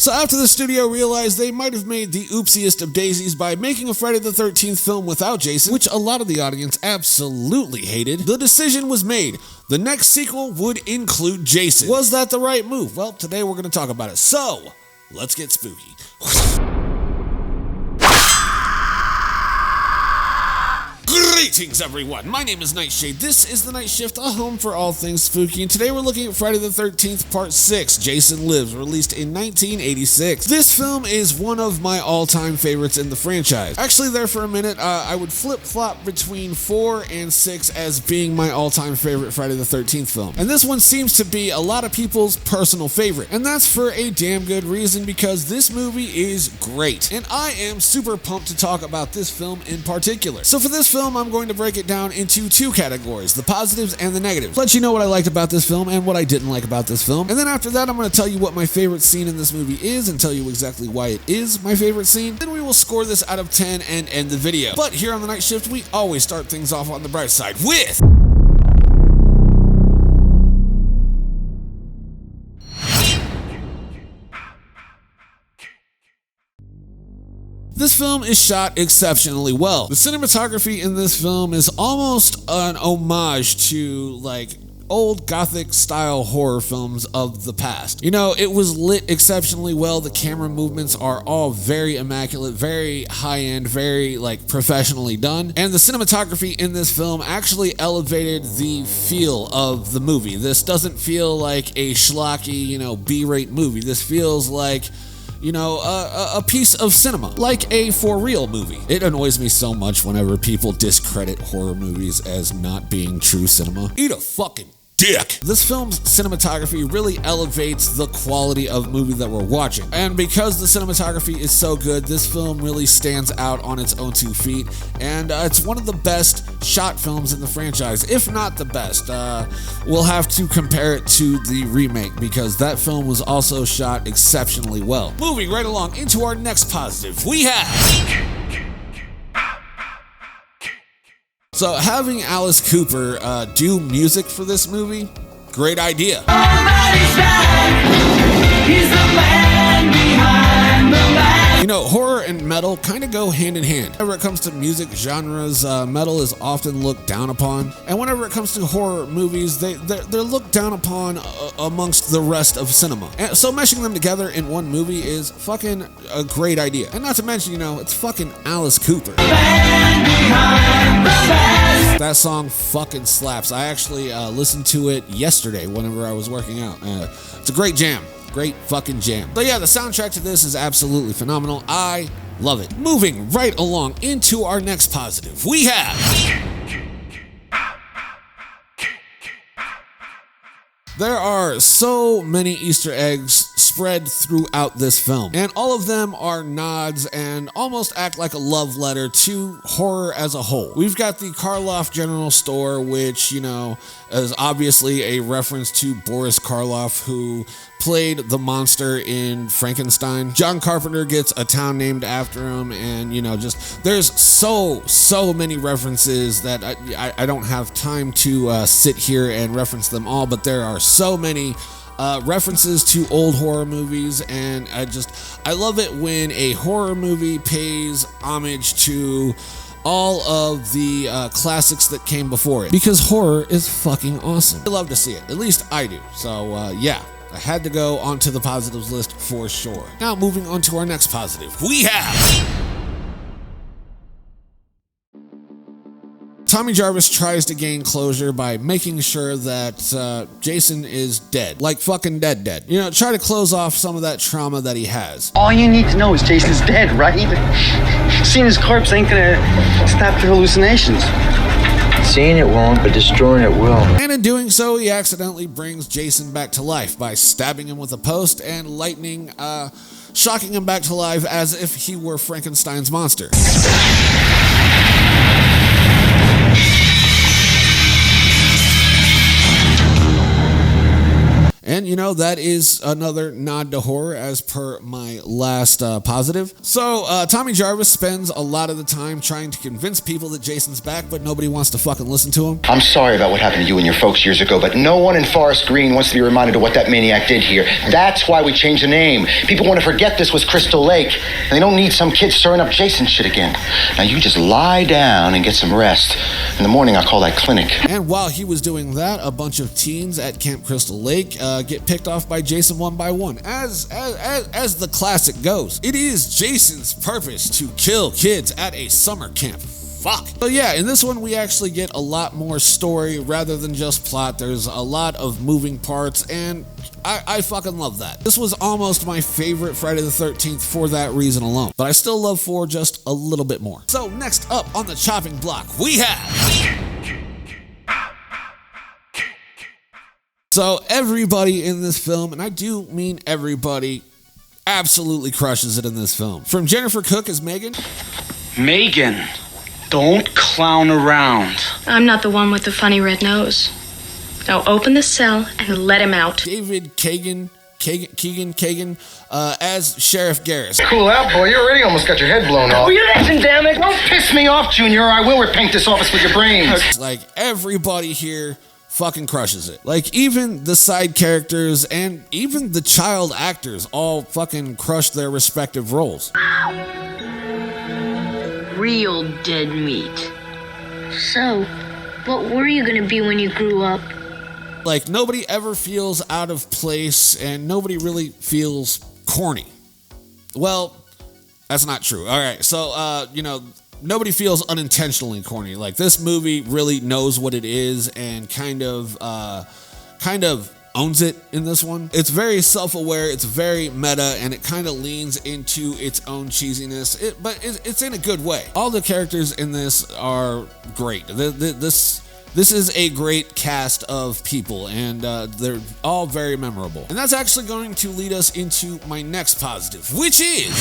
So after the studio realized they might have made the oopsiest of daisies by making a Friday the 13th film without Jason, which a lot of the audience absolutely hated, the decision was made. The next sequel would include Jason. Was that the right move? Well, today we're going to talk about it. So, let's get spooky. Greetings, everyone. My name is Nightshade. This is The Night Shift, a home for all things spooky, and today we're looking at Friday the 13th Part 6, Jason Lives, released in 1986. This film is one of my all-time favorites in the franchise. Actually, there for a minute, I would flip-flop between 4 and 6 as being my all-time favorite Friday the 13th film. And this one seems to be a lot of people's personal favorite, and that's for a damn good reason, because this movie is great, and I am super pumped to talk about this film in particular. So for this film, I'm going to break it down into two categories, the positives and the negatives. Let you know what I liked about this film and what I didn't like about this film. And then after that, I'm going to tell you what my favorite scene in this movie is and tell you exactly why it is my favorite scene. Then we will score this out of 10 and end the video. But here on The Night Shift, we always start things off on the bright side with... This film is shot exceptionally well. The cinematography in this film is almost an homage to, like, old gothic style horror films of the past. You know, it was lit exceptionally well. The camera movements are all very immaculate, very high-end, very, like, professionally done. And the cinematography in this film actually elevated the feel of the movie. This doesn't feel like a schlocky, you know, B-rate movie. This feels like, you know, a piece of cinema, like a for real movie. It annoys me so much whenever people discredit horror movies as not being true cinema. Eat a fucking dick. This film's cinematography really elevates the quality of movie that we're watching. And because the cinematography is so good, this film really stands out on its own 2 feet. And it's one of the best shot films in the franchise, if not the best. We'll have to compare it to the remake because that film was also shot exceptionally well. Moving right along into our next positive, we have... So having Alice Cooper do music for this movie, great idea. You know, horror and metal kind of go hand in hand. Whenever it comes to music genres, metal is often looked down upon. And whenever it comes to horror movies, they're looked down upon amongst the rest of cinema. And so meshing them together in one movie is fucking a great idea. And not to mention, you know, it's fucking Alice Cooper. That song fucking slaps. I actually listened to it yesterday whenever I was working out. It's a great jam. Great fucking jam. So yeah, the soundtrack to this is absolutely phenomenal. I love it. Moving right along into our next positive, we have... There are so many Easter eggs spread throughout this film, and all of them are nods and almost act like a love letter to horror as a whole. We've got the Karloff General Store, which, you know, is obviously a reference to Boris Karloff, who played the monster in Frankenstein. John Carpenter gets a town named after him, and, you know, just there's so many references that I don't have time to sit here and reference them all, but there are so many references to old horror movies, and I love it when a horror movie pays homage to all of the classics that came before it, because horror is fucking awesome. I love to see it, at least I do. So yeah, I had to go onto the positives list for sure. Now moving on to our next positive, we have... Tommy Jarvis tries to gain closure by making sure that Jason is dead. Like fucking dead. You know, try to close off some of that trauma that he has. All you need to know is Jason's dead, right? Seeing his corpse ain't gonna stop your hallucinations. Seeing it won't, but destroying it will. And in doing so, he accidentally brings Jason back to life by stabbing him with a post and lightning, shocking him back to life as if he were Frankenstein's monster. And, you know, that is another nod to horror as per my last positive. So, Tommy Jarvis spends a lot of the time trying to convince people that Jason's back, but nobody wants to fucking listen to him. I'm sorry about what happened to you and your folks years ago, but no one in Forest Green wants to be reminded of what that maniac did here. That's why we changed the name. People want to forget this was Crystal Lake, and they don't need some kid stirring up Jason shit again. Now you just lie down and get some rest. In the morning, I'll call that clinic. And while he was doing that, a bunch of teens at Camp Crystal Lake get picked off by Jason one by one. As the classic goes, it is Jason's purpose to kill kids at a summer camp. Fuck. So yeah, in this one we actually get a lot more story rather than just plot. There's a lot of moving parts, and I fucking love that. This was almost my favorite Friday the 13th for that reason alone, but I still love 4 just a little bit more. So next up on the chopping block, we have... So everybody in this film, and I do mean everybody, absolutely crushes it in this film. From Jennifer Cook as Megan. Megan, don't clown around. I'm not the one with the funny red nose. Now open the cell and let him out. David Keegan as Sheriff Garris. Cool out, boy. You already almost got your head blown off. Will you listen, damn it? Don't piss me off, Junior, or I will repaint this office with your brains. Like, everybody here fucking crushes it. Like, even the side characters and even the child actors all fucking crush their respective roles. Real dead meat. So, what were you gonna be when you grew up? Like, nobody ever feels out of place and nobody really feels corny. Well, that's not true. All right, so, you know, nobody feels unintentionally corny. Like, this movie really knows what it is and kind of owns it in this one. It's very self-aware, it's very meta, and it kind of leans into its own cheesiness, but it's in a good way. All the characters in this are great. This is a great cast of people, and they're all very memorable. And that's actually going to lead us into my next positive, which is...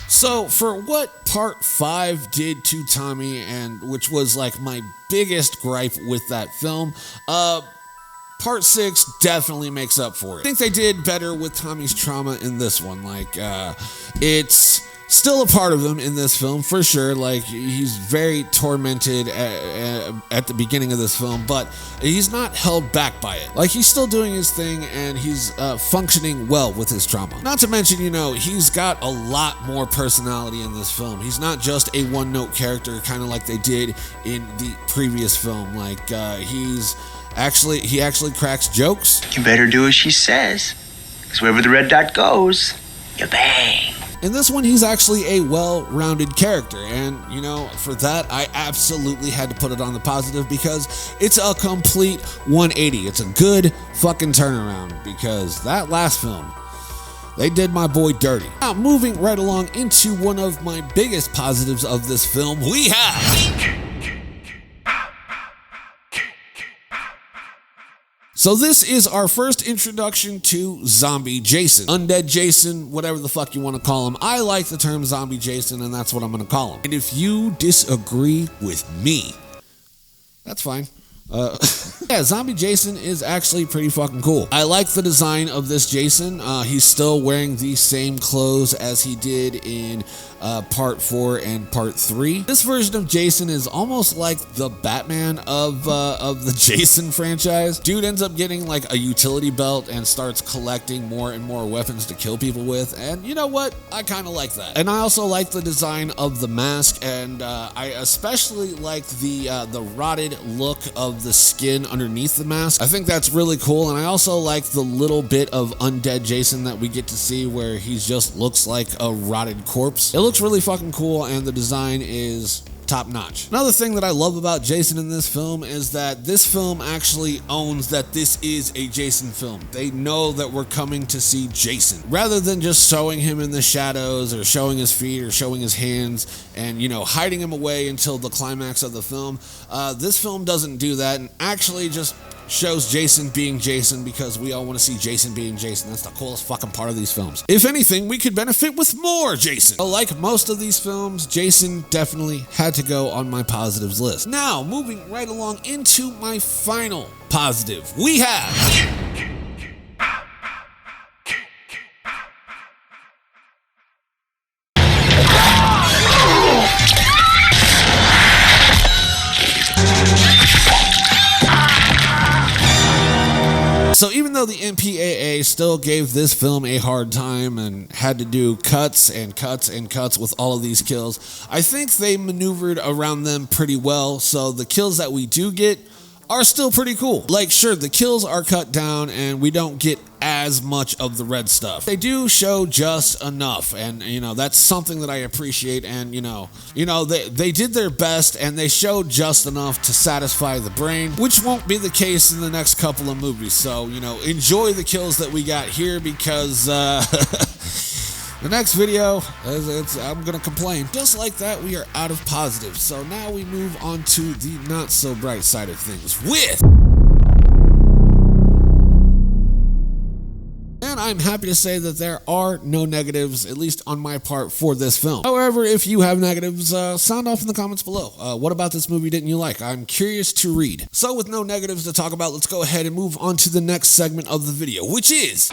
So, for what Part 5 did to Tommy, and which was like my biggest gripe with that film, Part 6 definitely makes up for it. I think they did better with Tommy's trauma in this one. Like, it's still a part of him in this film, for sure. Like, he's very tormented at the beginning of this film, but he's not held back by it. Like, he's still doing his thing, and he's functioning well with his trauma. Not to mention, you know, he's got a lot more personality in this film. He's not just a one-note character, kind of like they did in the previous film. Like, he actually cracks jokes. You better do as she says, because wherever the red dot goes, you bang. In this one, he's actually a well-rounded character, and, you know, for that, I absolutely had to put it on the positive because it's a complete 180. It's a good fucking turnaround because that last film, they did my boy dirty. Now, moving right along into one of my biggest positives of this film, we have... So this is our first introduction to Zombie Jason. Undead Jason, whatever the fuck you want to call him. I like the term Zombie Jason, and that's what I'm going to call him. And if you disagree with me, that's fine. Yeah, Zombie Jason is actually pretty fucking cool. I like the design of this Jason. He's still wearing the same clothes as he did in Part 4 and Part 3. This version of Jason is almost like the Batman of the Jason franchise. Dude ends up getting like a utility belt and starts collecting more and more weapons to kill people with, and you know what? I kind of like that. And I also like the design of the mask, and I especially like the rotted look of the skin underneath the mask. I think that's really cool, and I also like the little bit of undead Jason that we get to see where he just looks like a rotted corpse. It looks really fucking cool, and the design is top notch. Another thing that I love about Jason in this film is that this film actually owns that this is a Jason film. They know that we're coming to see Jason. Rather than just showing him in the shadows or showing his feet or showing his hands and, you know, hiding him away until the climax of the film, this film doesn't do that and actually just shows Jason being Jason because we all want to see Jason being Jason. That's the coolest fucking part of these films. If anything, we could benefit with more Jason. Like most of these films, Jason definitely had to go on my positives list. Now, moving right along into my final positive, we have... So even though the MPAA still gave this film a hard time and had to do cuts and cuts and cuts with all of these kills, I think they maneuvered around them pretty well, so the kills that we do get are still pretty cool. Like, sure, the kills are cut down and we don't get as much of the red stuff. They do show just enough, and that's something that I appreciate. And they did their best and they showed just enough to satisfy the brain, which won't be the case in the next couple of movies. So enjoy the kills that we got here, because the next video, I'm gonna complain. Just like that, we are out of positives. So now we move on to the not so bright side of things with... And I'm happy to say that there are no negatives, at least on my part, for this film. However, if you have negatives, sound off in the comments below. What about this movie didn't you like? I'm curious to read. So with no negatives to talk about, let's go ahead and move on to the next segment of the video, which is...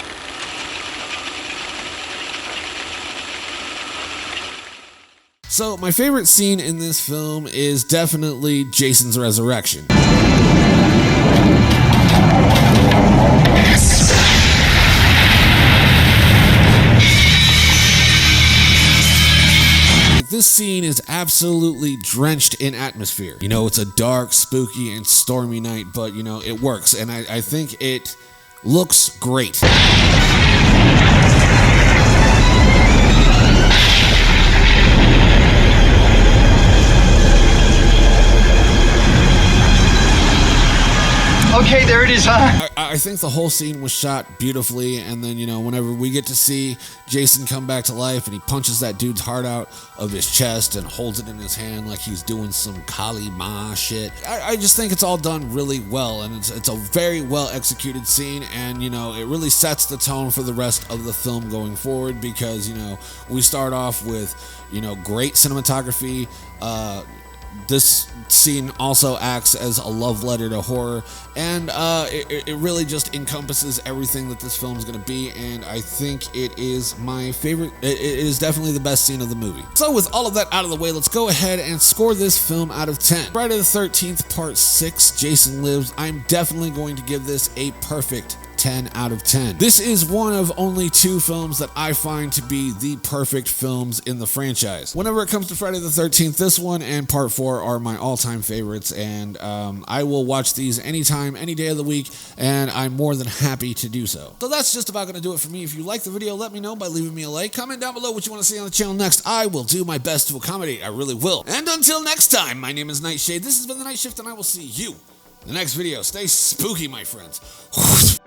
So my favorite scene in this film is definitely Jason's resurrection. This scene is absolutely drenched in atmosphere. It's a dark, spooky, and stormy night, but it works, and I think it looks great. Okay, there it is, huh? I think the whole scene was shot beautifully, and then, whenever we get to see Jason come back to life and he punches that dude's heart out of his chest and holds it in his hand like he's doing some Kali Ma shit. I just think it's all done really well, and it's a very well executed scene, and, it really sets the tone for the rest of the film going forward, because, we start off with, great cinematography. This scene also acts as a love letter to horror, and it really just encompasses everything that this film is going to be, and I think it is my favorite. It is definitely the best scene of the movie. So with all of that out of the way, let's go ahead and score this film out of 10. Friday the 13th, Part 6, Jason Lives. I'm definitely going to give this a perfect 10 out of 10. This is one of only 2 films that I find to be the perfect films in the franchise. Whenever it comes to Friday the 13th, this one and Part 4 are my all-time favorites, and I will watch these anytime, any day of the week, and I'm more than happy to do so. So that's just about going to do it for me. If you like the video, let me know by leaving me a like. Comment down below what you want to see on the channel next. I will do my best to accommodate. I really will. And until next time, my name is Nightshade. This has been The Night Shift, and I will see you in the next video. Stay spooky, my friends.